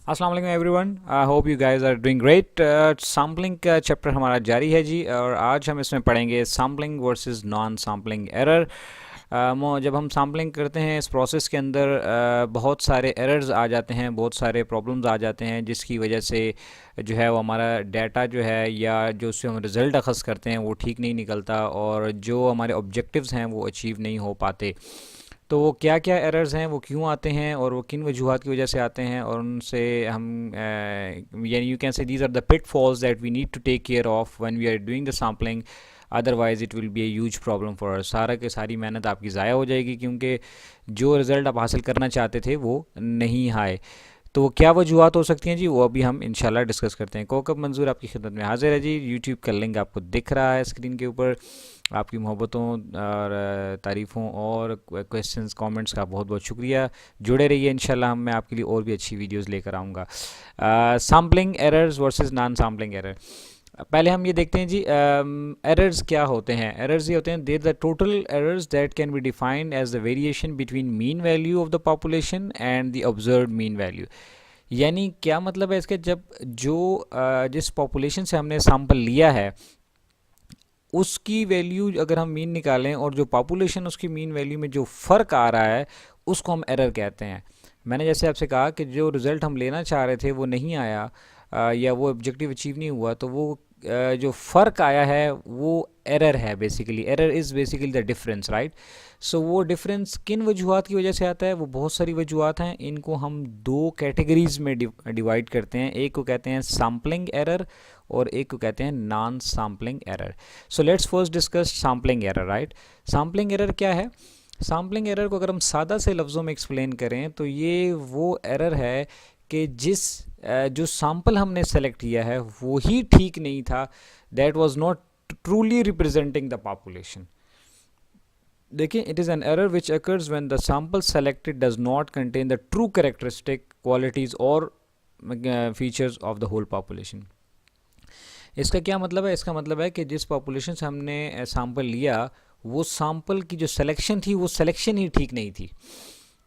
अस्सलाम वालेकुम everyone. I hope you guys are doing great. Sampling का चैप्टर हमारा जारी है जी, और आज हम इसमें पढ़ेंगे sampling versus non sampling error. जब हम सैम्पलिंग करते हैं इस प्रोसेस के अंदर बहुत सारे एरर्स आ जाते हैं, बहुत सारे प्रॉब्लम्स आ जाते हैं, जिसकी वजह से जो है वो हमारा डाटा जो है या जो उससे हम रिज़ल्ट अखज़ करते हैं वो ठीक नहीं निकलता, और जो हमारे ऑब्जेक्टिव्स हैं वो अचीव नहीं हो पाते। तो वो क्या क्या एरर्स हैं, वो क्यों आते हैं, और वो किन वजूहात की वजह से आते हैं, और उनसे हम यानी you can say these are the pitfalls that we need to take care of when we are doing the sampling. Otherwise it will be a huge problem for us. सारा के सारी मेहनत आपकी ज़ाया हो जाएगी, क्योंकि जो रिज़ल्ट आप हासिल करना चाहते थे वो नहीं आए। तो वो क्या वजूहत हो सकती हैं जी, वो अभी हम इंशाल्लाह डिस्कस करते हैं। कोकब मंजूर आपकी खिदमत में हाजिर है जी। यूट्यूब का लिंक आपको दिख रहा है स्क्रीन के ऊपर। आपकी मोहब्बतों और तारीफ़ों और क्वेश्चंस कमेंट्स का बहुत बहुत शुक्रिया। जुड़े रहिए, इंशाल्लाह मैं आपके लिए और भी अच्छी वीडियोस लेकर आऊँगा। Sampling errors versus non sampling error. पहले हम ये देखते हैं जी, एरर्स क्या होते हैं। एरर्स ये होते हैं, there the total errors that can be defined as the variation between mean value of the population and the observed mean value. यानी क्या मतलब है इसके, जब जो जिस पॉपुलेशन से हमने सैंपल लिया है उसकी वैल्यू अगर हम मीन निकालें, और जो पॉपुलेशन उसकी मीन वैल्यू में जो फ़र्क आ रहा है उसको हम एरर कहते हैं। मैंने जैसे आपसे कहा कि जो रिज़ल्ट हम लेना चाह रहे थे वो नहीं आया, या वो ऑब्जेक्टिव अचीव नहीं हुआ, तो वो जो फ़र्क आया है वो एरर है। Basically error is basically the difference, right. So वो डिफरेंस किन वजूहत की वजह से आता है, वो बहुत सारी वजूहत हैं। इनको हम दो कैटेगरीज़ में डिवाइड करते हैं। एक को कहते हैं सैम्पलिंग एरर, और एक को कहते हैं non sampling error. So let's first discuss sampling error, right. Sampling error क्या है? सैम्पलिंग एरर को अगर हम सादा से लफ्ज़ों में एक्सप्लेन करें तो ये वो एरर है कि जो सैम्पल हमने सेलेक्ट किया है वो ही ठीक नहीं था, that was not truly representing the population. देखिए, it is an error which occurs when the sample selected does not contain the true characteristic qualities और features of the whole population. इसका क्या मतलब है? इसका मतलब है कि जिस पॉपुलेशन से हमने सैंपल लिया, वो सैंपल की जो सिलेक्शन थी वो सिलेक्शन ही ठीक नहीं थी,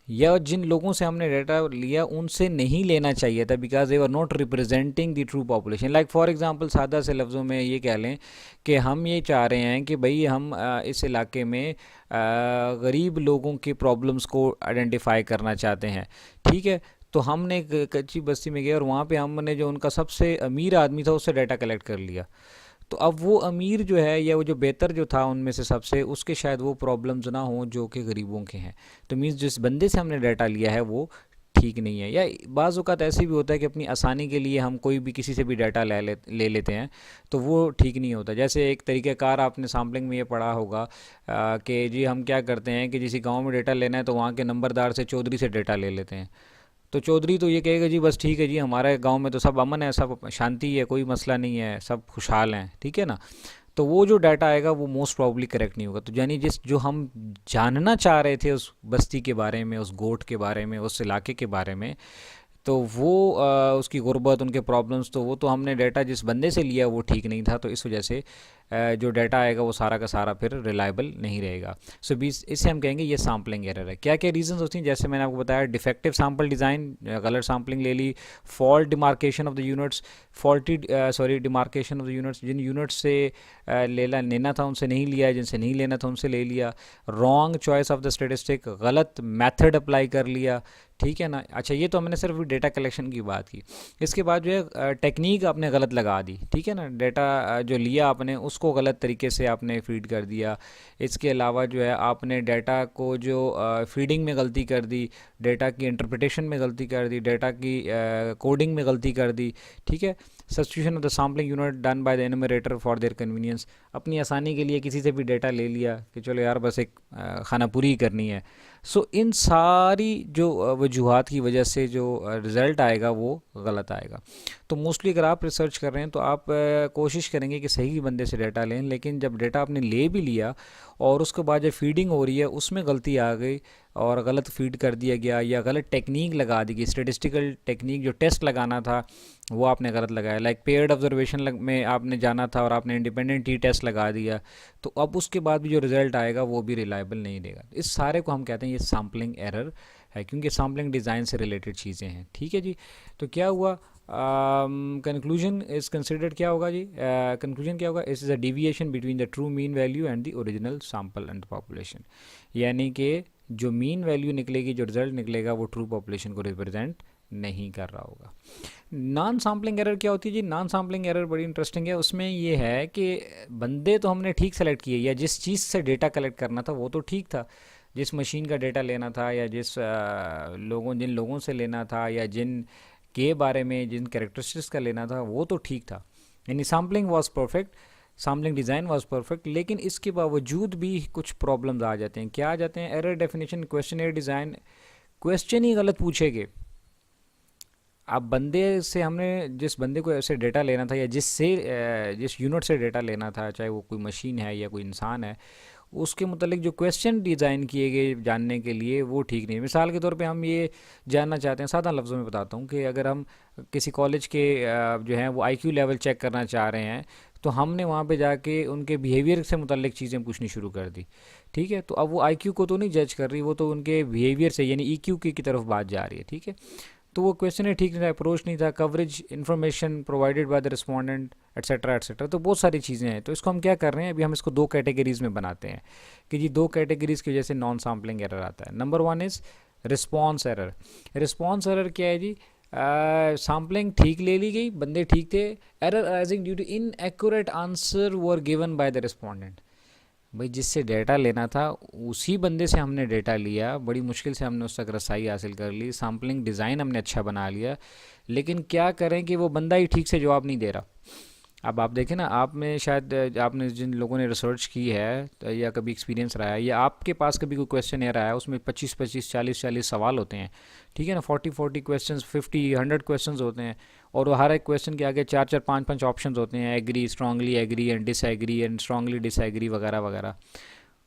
या जिन लोगों से हमने डाटा लिया उनसे नहीं लेना चाहिए था, because they were not representing the true population. Like for example, सादा से लफ्ज़ों में ये कह लें कि हम ये चाह रहे हैं कि भाई हम इस इलाके में गरीब लोगों के प्रॉब्लम्स को आइडेंटिफाई करना चाहते हैं, ठीक है। तो हमने एक कच्ची बस्ती में गए और वहाँ पे हमने जो उनका सबसे अमीर आदमी था उससे डाटा कलेक्ट कर लिया। तो अब वो अमीर जो है, या वो जो बेहतर जो था उनमें से सबसे, उसके शायद वो प्रॉब्लम्स ना हों जो कि गरीबों के हैं। तो मीन्स जिस बंदे से हमने डाटा लिया है वो ठीक नहीं है। या बाज़ औक़ात ऐसे भी होता है कि अपनी आसानी के लिए हम कोई भी किसी से भी डाटा ले लेते हैं, तो वो ठीक नहीं होता। जैसे एक तरीक़ाकार आपने सैम्पलिंग में ये पढ़ा होगा कि जी हम क्या करते हैं कि किसी गांव में डाटा लेना है तो वहाँ के नंबरदार से, चौधरी से डाटा ले लेते हैं। तो चौधरी तो ये कहेगा जी बस ठीक है जी, हमारे गांव में तो सब अमन है, सब शांति है, कोई मसला नहीं है, सब खुशहाल हैं, ठीक है ना। तो वो जो डाटा आएगा वो मोस्ट प्रॉब्ली करेक्ट नहीं होगा। तो यानी जिस जो हम जानना चाह रहे थे उस बस्ती के बारे में, उस गोट के बारे में, उस इलाके के बारे में, तो वो उसकी गुर्बत, उनके प्रॉब्लम्स, तो वो तो हमने डाटा जिस बंदे से लिया वो ठीक नहीं था। तो इस वजह से जो डाटा आएगा वो सारा का सारा फिर रिलायबल नहीं रहेगा। सो बीस इसे हम कहेंगे ये सैम्पलिंग एरर है। क्या क्या रीजंस होती हैं? जैसे मैंने आपको बताया, डिफेक्टिव सैम्पल डिज़ाइन, गलत सैम्पलिंग ले ली। Fault demarcation of the units, faulty demarcation of the units, जिन यूनिट्स से लेना था उनसे नहीं लिया, जिनसे नहीं लेना था उनसे ले लिया। Wrong choice of the statistic, गलत मेथड अप्लाई कर लिया, ठीक है ना। अच्छा, ये तो हमने सिर्फ डेटा कलेक्शन की बात की। इसके बाद जो है टेक्निक आपने गलत लगा दी, ठीक है ना। डाटा जो लिया आपने उसको गलत तरीके से आपने फीड कर दिया। इसके अलावा जो है आपने डाटा को जो फीडिंग में गलती कर दी, डाटा की इंटरप्रिटेशन में गलती कर दी, डाटा की कोडिंग में गलती कर दी, ठीक है। Substitution of the sampling unit done by the एनुमरेटर for their convenience, अपनी आसानी के लिए किसी से भी डाटा ले लिया कि चलो यार बस एक खाना पूरी ही करनी है। सो इन सारी जो वजूहात की वजह से जो रिज़ल्ट आएगा वो गलत आएगा। तो मोस्टली अगर आप रिसर्च कर रहे हैं तो आप कोशिश करेंगे कि सही बंदे से डाटा लें, लेकिन जब डाटा आपने ले भी लिया और उसके बाद जब फीडिंग हो रही है उसमें गलती आ गई और गलत फीड कर दिया गया, या गलत टेक्निक लगा दी गई, स्टेटिस्टिकल टेक्निक जो टेस्ट लगाना था वो आपने गलत लगाया। लाइक पेयर्ड ऑब्जर्वेशन में आपने जाना था और आपने इंडिपेंडेंट ही टेस्ट लगा दिया, तो अब उसके बाद भी जो रिज़ल्ट आएगा वो भी रिलायबल नहीं देगा। इस सारे को हम कहते हैं ये सैम्पलिंग एरर है, क्योंकि सैम्पलिंग डिज़ाइन से रिलेटेड चीज़ें हैं। ठीक है जी, तो क्या हुआ, कंक्लूजन इज़ कंसिडर्ड, क्या होगा जी, कंक्लूजन क्या होगा, इस is a deviation between the true mean value and the original sample and population. यानी कि जो मीन वैल्यू निकलेगी, जो रिजल्ट निकलेगा, वो ट्रू पॉपुलेशन को रिप्रेजेंट नहीं कर रहा होगा। नॉन सैम्पलिंग एरर क्या होती है जी, नॉन सैम्पलिंग एरर बड़ी इंटरेस्टिंग है। उसमें ये है कि बंदे तो हमने ठीक सेलेक्ट किए, या जिस चीज़ से डेटा कलेक्ट करना था वो तो ठीक था, जिस मशीन का डेटा लेना था, या जिन लोगों से लेना था, या जिन के बारे में, जिन कैरेक्टरिस्टिक्स का लेना था, वो तो ठीक था, यानी sampling was perfect, sampling design was perfect. लेकिन इसके बावजूद भी कुछ प्रॉब्लम्स आ जाते हैं। क्या आ जाते हैं, error definition, question design, question ही गलत पूछेगे। अब बंदे से हमने, जिस बंदे को ऐसे डेटा लेना था, या जिस यूनिट से डेटा लेना था, चाहे वो कोई मशीन है या कोई इंसान है, उसके मुतालिक जो क्वेश्चन डिज़ाइन किए गए जानने के लिए, वो ठीक नहीं है। मिसाल के तौर पे हम ये जानना चाहते हैं, सादा लफ्ज़ों में बताता हूँ, कि अगर हम किसी कॉलेज के जो हैं वो आईक्यू लेवल चेक करना चाह रहे हैं, तो हमने वहाँ पे जाके उनके बिहेवियर से मुतालिक चीज़ें पूछनी शुरू कर दी। ठीक है, तो अब वो आईक्यू को तो नहीं जज कर रही, वो तो उनके बिहेवियर से, यानी ईक्यू की तरफ बात जा रही है। ठीक है, तो वो क्वेश्चन है ठीक नहीं था, अप्रोच नहीं था, coverage, information provided by the respondent, etcetera etcetera, तो बहुत सारी चीज़ें हैं। तो इसको हम क्या कर रहे हैं, अभी हम इसको दो कैटेगरीज़ में बनाते हैं, कि जी दो कैटेगरीज़ की वजह से नॉन सैम्पलिंग एरर आता है। Number one is response error. Response error क्या है जी, सैम्पलिंग ठीक ले ली गई, बंदे ठीक थे, error arising due to inaccurate answer were given by the respondent. भाई जिससे डेटा लेना था उसी बंदे से हमने डेटा लिया, बड़ी मुश्किल से हमने उस तक रसाई हासिल कर ली, सैम्पलिंग डिज़ाइन हमने अच्छा बना लिया, लेकिन क्या करें कि वो बंदा ही ठीक से जवाब नहीं दे रहा। अब आप देखें ना, आप में शायद आपने जिन लोगों ने रिसर्च की है, या कभी एक्सपीरियंस रहा है, या आपके पास कभी कोई क्वेश्चन एयर आया, उसमें 25-25, 40-40 सवाल होते हैं। ठीक है ना, 40-40 क्वेश्चन, 50-100 क्वेश्चन होते हैं, और वो हर एक क्वेश्चन के आगे 4-4, 5-5 ऑप्शन होते हैं, agree, strongly agree and disagree and strongly disagree वगैरह वगैरह।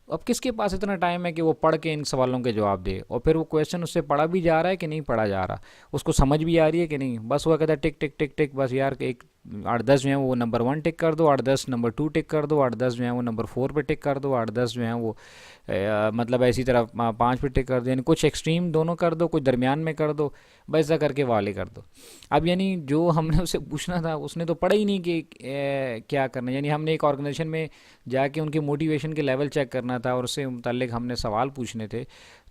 अब किसके पास इतना टाइम है कि वो पढ़ के इन सवालों के जवाब दे, और फिर वो क्वेश्चन उससे पढ़ा भी जा रहा है कि नहीं पढ़ा जा रहा, उसको समझ भी आ रही है कि नहीं, बस वो कहता है टिक टिक टिक टिक, बस यार एक 8-10 जो है वो नंबर 1 टिक कर दो, 8-10 नंबर 2 टिक कर दो, 8-10 जो है वो नंबर 4 पे टिक कर दो, 8-10 जो है वो मतलब ऐसी तरह 5 पे टिक कर दो, यानी कुछ एक्सट्रीम दोनों कर दो, कुछ दरमियान में कर दो, बस ऐसा करके वाले कर दो। अब यानी जो हमने उससे पूछना था उसने तो पढ़ा ही नहीं कि क्या करना है। यानी हमने एक ऑर्गेनाइजेशन में जाके उनके मोटिवेशन के लेवल चेक करना था, और उससे मुतालिक हमने सवाल पूछने थे।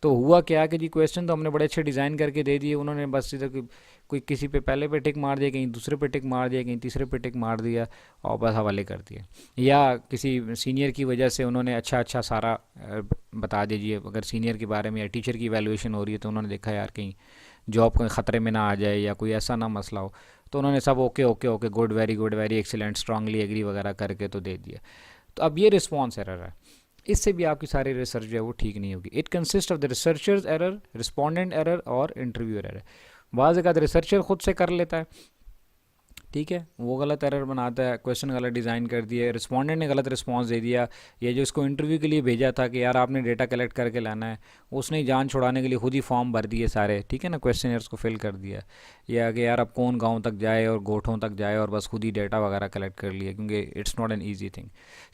तो हुआ क्या कि जी क्वेश्चन तो हमने बड़े अच्छे डिज़ाइन करके दे दिए, उन्होंने बस इधर कोई किसी पे पहले पे टिक मार दिया, कहीं दूसरे पे टिक मार दिया, कहीं तीसरे पे टिक मार दिया, और बस हवाले कर दिया। या किसी सीनियर की वजह से उन्होंने अच्छा सारा बता दीजिए, अगर सीनियर के बारे में या टीचर की वैल्यूएशन हो रही है, तो उन्होंने देखा यार कहीं जॉब कोई ख़तरे में ना आ जाए, या कोई ऐसा ना मसला हो, तो उन्होंने सब okay okay okay, good, very excellent, strongly agree वगैरह करके तो दे दिया। तो अब ये रिस्पॉन्स एरर है, इससे भी आपकी सारी रिसर्च जो है वो ठीक नहीं होगी। It consist of the researchers error, respondent error और इंटरव्यूअर एरर। बाज़ एक रिसर्चर खुद से कर लेता है, ठीक है, वो गलत एरर बनाता है, क्वेश्चन गलत डिज़ाइन कर दिया, रिस्पोंडेंट ने गलत रिस्पांस दे दिया, या जो इसको इंटरव्यू के लिए भेजा था कि यार आपने डेटा कलेक्ट करके लाना है, उसने ही जान छुड़ाने के लिए खुद ही फॉर्म भर दिए सारे, ठीक है ना, क्वेश्चनर्स को फिल कर दिया, या कि यार अब कौन गांव तक जाए और गोठों तक जाए, और बस खुद ही डेटा वगैरह कलेक्ट कर लिया, क्योंकि it's not an easy thing.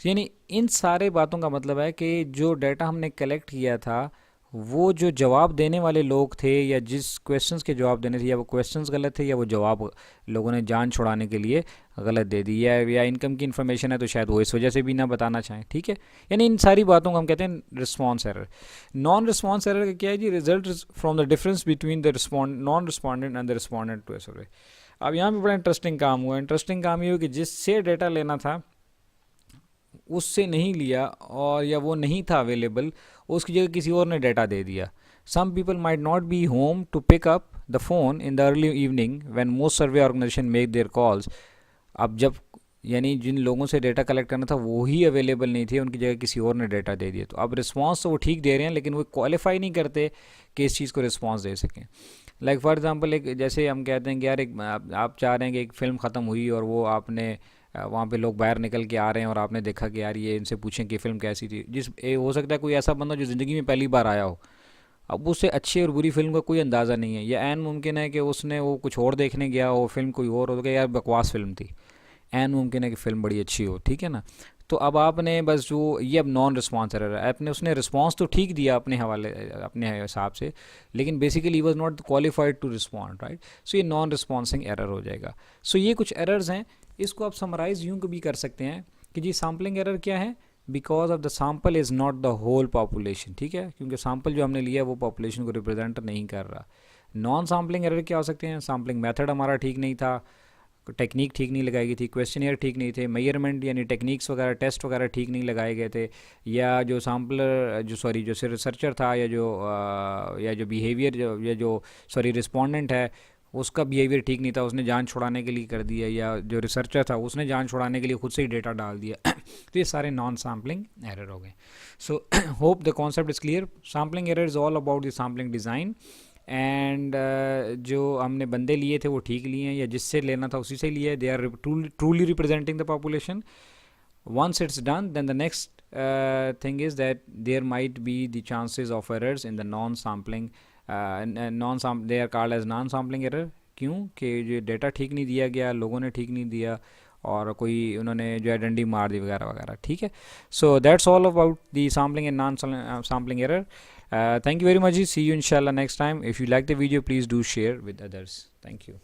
यानी इन सारे बातों का मतलब है कि जो डेटा हमने कलेक्ट किया था, वो जो जवाब देने वाले लोग थे, या जिस क्वेश्चंस के जवाब देने थे, या वो क्वेश्चंस गलत थे, या वो जवाब लोगों ने जान छुड़ाने के लिए गलत दे दी, या इनकम की इन्फॉर्मेशन है तो शायद वो इस वजह से भी ना बताना चाहें। ठीक है, यानी इन सारी बातों को हम कहते हैं response error. Non response error का क्या है जी, result from the difference between the non respondent and the respondent to a survey. अब यहाँ पे बड़ा इंटरेस्टिंग काम हुआ। इंटरेस्टिंग काम ये हुआ कि जिससे डेटा लेना था उससे नहीं लिया, और या वो नहीं था अवेलेबल, उसकी जगह किसी और ने डेटा दे दिया। Some people might not be home to pick up the phone in the early evening when most survey organization make their calls. अब जब यानी जिन लोगों से डेटा कलेक्ट करना था वो ही अवेलेबल नहीं थे, उनकी जगह किसी और ने डेटा दे दिया। तो अब रिस्पांस तो वो ठीक दे रहे हैं, लेकिन वो क्वालिफाई नहीं करते कि इस चीज़ को रिस्पांस दे सकें। लाइक फॉर एग्जांपल, एक जैसे हम कहते हैं कि यार एक आप चाह रहे हैं कि एक फ़िल्म ख़त्म हुई, और वो आपने वहाँ पे लोग बाहर निकल के आ रहे हैं, और आपने देखा कि यार ये इनसे पूछें कि फ़िल्म कैसी थी। हो सकता है कोई ऐसा बंदा जो ज़िंदगी में पहली बार आया हो, अब उससे अच्छी और बुरी फिल्म का कोई अंदाज़ा नहीं है, या ऐन मुमकिन है कि उसने वो कुछ और देखने गया हो, फिल्म कोई और हो, तो यार बकवास फिल्म थी। ऐन मुमकिन है कि फ़िल्म बड़ी अच्छी हो, ठीक है ना। तो अब आपने बस जो ये अब नॉन रिस्पॉन्स एरर है, आपने उसने रिस्पॉन्स तो ठीक दिया अपने हवाले अपने हिसाब से, लेकिन basically was not qualified to respond, right. So ये नॉन रिस्पॉन्सिंग एरर हो जाएगा। सो ये कुछ एरर्स हैं, इसको आप समराइज़ यूँ भी कर सकते हैं कि जी सैम्पलिंग एरर क्या है, because of the sample is not the whole population, ठीक है, क्योंकि सैम्पल जो हमने लिया वो पॉपुलेशन को रिप्रेजेंट नहीं कर रहा। नॉन सैम्पलिंग एरर क्या हो सकते हैं, सैम्पलिंग मेथड हमारा ठीक नहीं था, टेक्निक ठीक नहीं लगाई गई थी, क्वेश्चनियर ठीक नहीं थे, मेजरमेंट यानी टेक्निक्स वगैरह टेस्ट वगैरह ठीक नहीं लगाए गए थे, या जो सैम्पलर जो रिसर्चर था या जो बिहेवियर जो रिस्पोंडेंट है उसका बिहेवियर ठीक नहीं था, उसने जान छुड़ाने के लिए कर दिया, या जो रिसर्चर था उसने जान छुड़ाने के लिए खुद से ही डेटा डाल दिया तो ये सारे नॉन सैम्पलिंग एरर हो गए। So hope the concept is clear. Sampling error is all about the sampling design, and जो हमने बंदे लिए थे वो ठीक लिए हैं, या जिससे लेना था उसी से लिए, they are truly representing the population. Once it's done, then the next thing is that there might be the chances of errors in the non-sampling, they are called as non-sampling error। क्यों कि जो data ठीक नहीं दिया गया, लोगों ने ठीक नहीं दिया, और कोई उन्होंने जो है डंडी मार दी वगैरह वगैरह, ठीक है। So that's all about the sampling and non sampling error. Thank you very much. See you inshallah next time. If you like the video, please do share with others. Thank you.